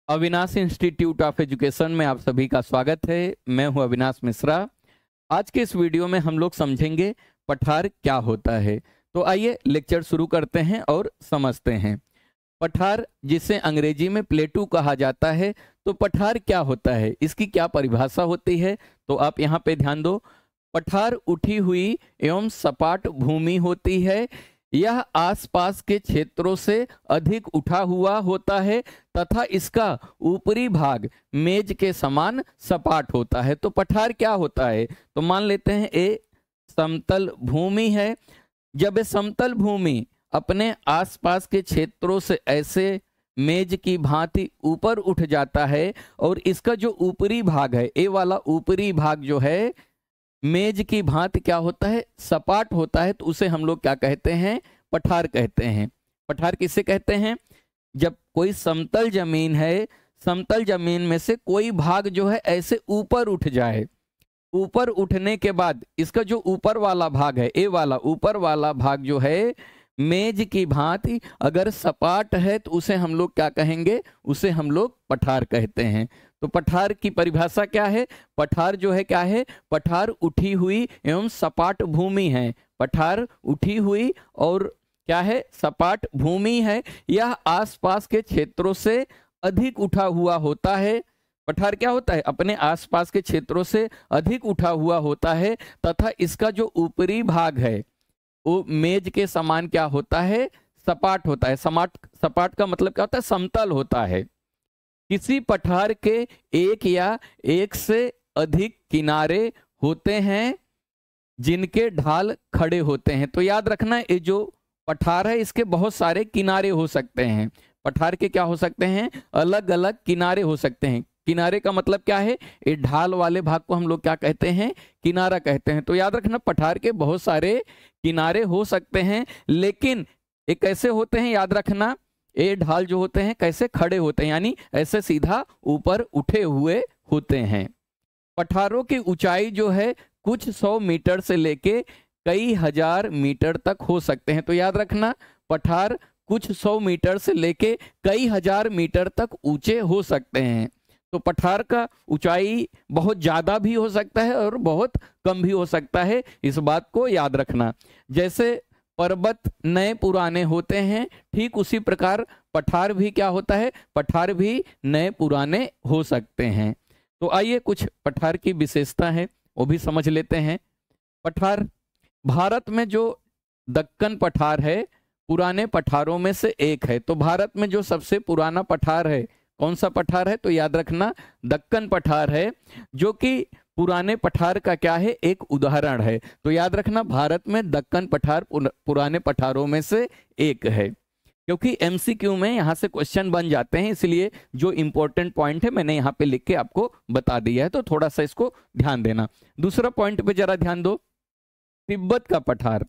Avinash institute of education में आप सभी का स्वागत है। मैं हूं अविनाश मिश्रा। आज के इस वीडियो में हम लोग समझेंगे पठार क्या होता है। तो आइए लेक्चर शुरू करते हैं और समझते हैं। पठार, जिसे अंग्रेजी में प्लेटू कहा जाता है, तो पठार क्या होता है, इसकी क्या परिभाषा होती है, तो आप यहाँ पे ध्यान दो। पठार उठी हुई एवं सपाट भूमि होती है। यह आसपास के क्षेत्रों से अधिक उठा हुआ होता है तथा इसका ऊपरी भाग मेज के समान सपाट होता है। तो पठार क्या होता है, तो मान लेते हैं ये समतल भूमि है। जब ये समतल भूमि अपने आसपास के क्षेत्रों से ऐसे मेज की भांति ऊपर उठ जाता है और इसका जो ऊपरी भाग है, ये वाला ऊपरी भाग जो है मेज की भांति क्या होता है, सपाट होता है, तो उसे हम लोग क्या कहते हैं, पठार कहते हैं। पठार किसे कहते हैं? जब कोई समतल जमीन है, समतल जमीन में से कोई भाग जो है ऐसे ऊपर उठ जाए, ऊपर उठने के बाद इसका जो ऊपर वाला भाग है, ये वाला ऊपर वाला भाग जो है मेज की भांति अगर सपाट है तो उसे हम लोग क्या कहेंगे, उसे हम लोग पठार कहते हैं। तो पठार की परिभाषा क्या है? पठार जो है क्या है, पठार उठी हुई एवं सपाट भूमि है। पठार उठी हुई और क्या है, सपाट भूमि है। यह आसपास के क्षेत्रों से अधिक उठा हुआ होता है। पठार क्या होता है, अपने आसपास के क्षेत्रों से अधिक उठा हुआ होता है तथा इसका जो ऊपरी भाग है वो मेज के समान क्या होता है, सपाट होता है। सपाट का मतलब क्या होता है, समतल होता है। किसी पठार के एक या एक से अधिक किनारे होते हैं जिनके ढाल खड़े होते हैं। तो याद रखना, ये जो पठार है इसके बहुत सारे किनारे हो सकते हैं। पठार के क्या हो सकते हैं, अलग अलग किनारे हो सकते हैं। किनारे का मतलब क्या है, ये ढाल वाले भाग को हम लोग क्या कहते हैं, किनारा कहते हैं। तो याद रखना, पठार के बहुत सारे किनारे हो सकते हैं, लेकिन ये कैसे होते हैं, याद रखना, ये ढाल जो होते हैं कैसे खड़े होते हैं, यानी ऐसे सीधा ऊपर उठे हुए होते हैं। पठारों की ऊंचाई जो है कुछ 100 मीटर से लेके कई हजार मीटर तक हो सकते हैं। तो याद रखना, पठार कुछ 100 मीटर से लेके कई हजार मीटर तक ऊंचे हो सकते हैं। तो पठार का ऊंचाई बहुत ज़्यादा भी हो सकता है और बहुत कम भी हो सकता है, इस बात को याद रखना। जैसे पर्वत नए पुराने होते हैं, ठीक उसी प्रकार पठार भी क्या होता है, पठार भी नए पुराने हो सकते हैं। तो आइए कुछ पठार की विशेषता है वो भी समझ लेते हैं। पठार, भारत में जो दक्कन पठार है पुराने पठारों में से एक है। तो भारत में जो सबसे पुराना पठार है, कौन सा पठार है, तो याद रखना दक्कन पठार है, जो कि पुराने पठार का क्या है, एक उदाहरण है। तो याद रखना, भारत में दक्कन पठार पुराने पठारों में से एक है। क्योंकि एमसीक्यू में यहाँ से क्वेश्चन बन जाते हैं, इसलिए जो इंपॉर्टेंट पॉइंट है मैंने यहाँ पे लिख के आपको बता दिया है, तो थोड़ा सा इसको ध्यान देना। दूसरा पॉइंट पे जरा ध्यान दो, तिब्बत का पठार।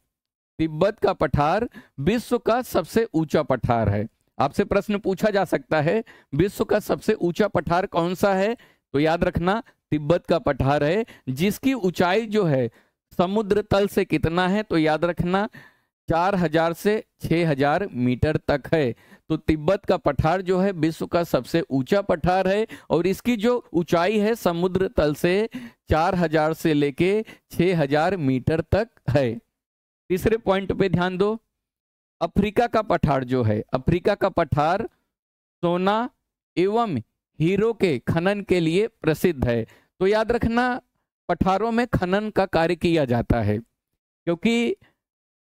तिब्बत का पठार विश्व का सबसे ऊंचा पठार है। आपसे प्रश्न पूछा जा सकता है, विश्व का सबसे ऊंचा पठार कौन सा है, तो याद रखना तिब्बत का पठार है, जिसकी ऊंचाई जो है समुद्र तल से कितना है, तो याद रखना 4000 से 6000 मीटर तक है। तो तिब्बत का पठार जो है विश्व का सबसे ऊंचा पठार है और इसकी जो ऊंचाई है समुद्र तल से 4000 से लेके 6000 मीटर तक है। तीसरे पॉइंट पे ध्यान दो, अफ्रीका का पठार जो है, अफ्रीका का पठार सोना एवं हीरो के खनन के लिए प्रसिद्ध है। तो याद रखना, पठारों में खनन का कार्य किया जाता है, क्योंकि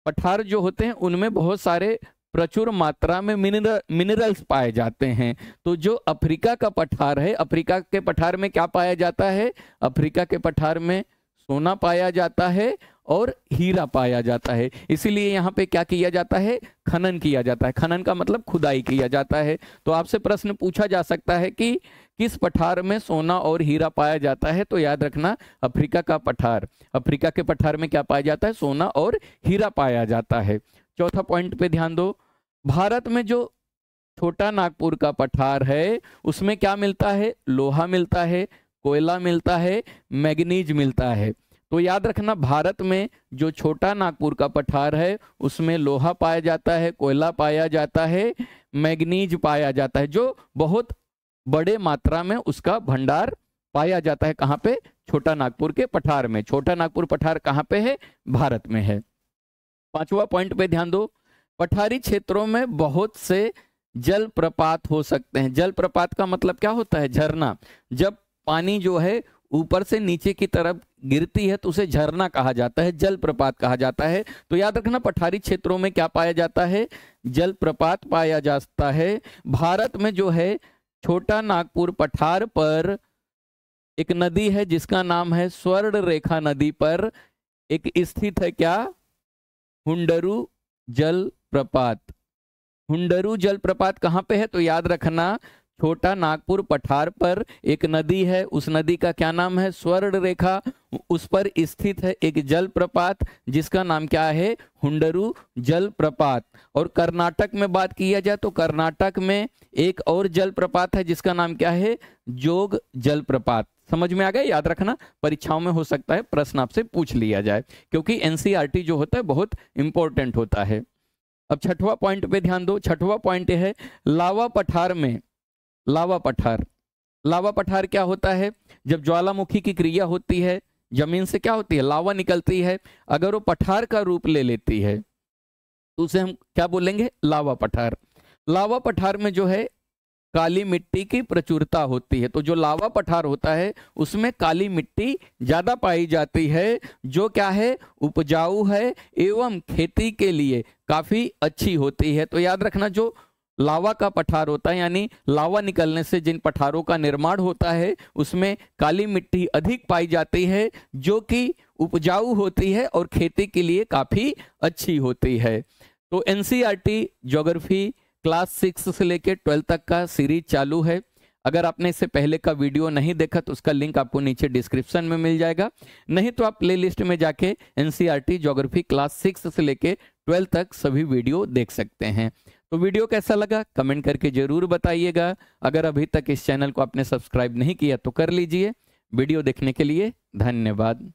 पठार जो होते हैं उनमें बहुत सारे प्रचुर मात्रा में मिनरल्स पाए जाते हैं। तो जो अफ्रीका का पठार है, अफ्रीका के पठार में क्या पाया जाता है, अफ्रीका के पठार में सोना पाया जाता है और हीरा पाया जाता है। इसीलिए यहाँ पे क्या किया जाता है, खनन किया जाता है। खनन का मतलब खुदाई किया जाता है। तो आपसे प्रश्न पूछा जा सकता है कि किस पठार में सोना और हीरा पाया जाता है, तो याद रखना अफ्रीका का पठार। अफ्रीका के पठार में क्या पाया जाता है, सोना और हीरा पाया जाता है। चौथा पॉइंट पे ध्यान दो, भारत में जो छोटा नागपुर का पठार है उसमें क्या मिलता है, लोहा मिलता है, कोयला मिलता है, मैग्नीज मिलता है। तो याद रखना, भारत में जो छोटा नागपुर का पठार है उसमें लोहा पाया जाता है, कोयला पाया जाता है, मैग्नीज पाया जाता है, जो बहुत बड़े मात्रा में उसका भंडार पाया जाता है। कहाँ पे? छोटा नागपुर के पठार में। छोटा नागपुर पठार कहाँ पे है? भारत में है। 5वां पॉइंट पे ध्यान दो, पठारी क्षेत्रों में बहुत से जलप्रपात हो सकते हैं। जलप्रपात का मतलब क्या होता है? झरना। जब पानी जो है ऊपर से नीचे की तरफ गिरती है तो उसे झरना कहा जाता है, जलप्रपात कहा जाता है। तो याद रखना, पठारी क्षेत्रों में क्या पाया जाता है? जलप्रपात पाया जाता है। भारत में जो है छोटा नागपुर पठार पर एक नदी है जिसका नाम है स्वर्ण रेखा नदी पर एक स्थित है क्या? हुंडरू जलप्रपात। हुंडरू जलप्रपात कहाँ पे है? तो याद रखना, छोटा नागपुर पठार पर एक नदी है, उस नदी का क्या नाम है? स्वर्ण रेखा। उस पर स्थित है एक जलप्रपात जिसका नाम क्या है? हुंडरू जलप्रपात। और कर्नाटक में बात किया जाए तो कर्नाटक में एक और जलप्रपात है जिसका नाम क्या है? जोग जलप्रपात। समझ में आ गया? याद रखना, परीक्षाओं में हो सकता है प्रश्न आपसे पूछ लिया जाए, क्योंकि एनसीईआरटी जो होता है बहुत इंपॉर्टेंट होता है। अब 6वां पॉइंट पे ध्यान दो। 6वां पॉइंट है लावा पठार में। लावा पठार, लावा पठार क्या होता है? जब ज्वालामुखी की क्रिया होती है, जमीन से क्या होती है? लावा निकलती है। अगर वो पठार का रूप ले लेती है तो उसे हम क्या बोलेंगे? लावा पठार। लावा पठार में जो है काली मिट्टी की प्रचुरता होती है। तो जो लावा पठार होता है उसमें काली मिट्टी ज्यादा पाई जाती है, जो क्या है? उपजाऊ है एवं खेती के लिए काफी अच्छी होती है। तो याद रखना, जो लावा का पठार होता है, यानी लावा निकलने से जिन पठारों का निर्माण होता है उसमें काली मिट्टी अधिक पाई जाती है, जो कि उपजाऊ होती है और खेती के लिए काफी अच्छी होती है। तो एनसीईआरटी ज्योग्राफी क्लास 6 से लेकर 12 तक का सीरीज चालू है। अगर आपने इससे पहले का वीडियो नहीं देखा तो उसका लिंक आपको नीचे डिस्क्रिप्शन में मिल जाएगा, नहीं तो आप प्लेलिस्ट में जाके एनसीईआरटी ज्योग्राफी क्लास 6 से लेकर 12 तक सभी वीडियो देख सकते हैं। तो वीडियो कैसा लगा कमेंट करके जरूर बताइएगा। अगर अभी तक इस चैनल को आपने सब्सक्राइब नहीं किया तो कर लीजिए। वीडियो देखने के लिए धन्यवाद।